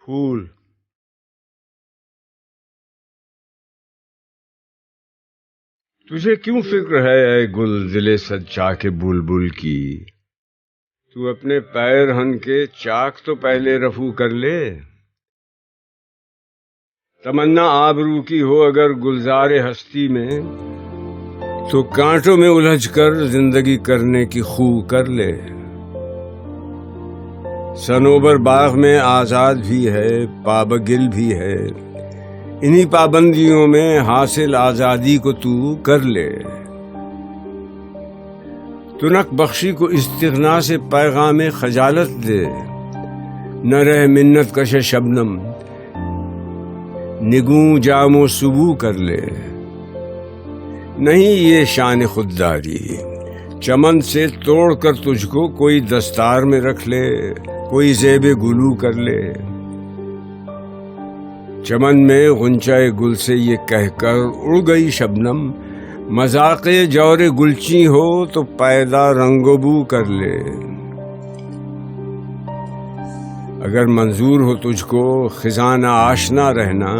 پھول تجھے کیوں فکر ہے اے گل دل سچا کے بلبل کی؟ تو اپنے پیر ہن کے چاک تو پہلے رفو کر لے۔ تمنا آبرو کی ہو اگر گلزار ہستی میں، تو کانٹوں میں الجھ کر زندگی کرنے کی خو کر لے۔ صنوبر باغ میں آزاد بھی ہے، پابگل بھی ہے، انہی پابندیوں میں حاصل آزادی کو تو کر لے۔ تنک بخشی کو استغنا سے پیغام خجالت دے، نہ رہ منت کش شبنم، نگوں جام و سبو کر لے۔ نہیں یہ شان خودداری، چمن سے توڑ کر تجھ کو کوئی دستار میں رکھ لے، کوئی زیب گلو کر لے۔ چمن میں غنچۂ گل سے یہ کہہ کر اڑ گئی شبنم، مذاق جور گلچی ہو تو پیدا رنگ و بو کر لے۔ اگر منظور ہو تجھ کو خزانہ آشنا رہنا،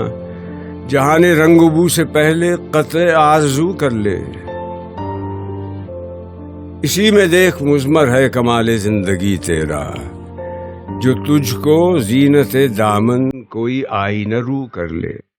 جہان رنگ و بو سے پہلے قطع آرزو کر لے۔ اسی میں دیکھ مضمر ہے کمال زندگی تیرا، جو تجھ کو زینت دامن کوئی آئینہ رو کر لے۔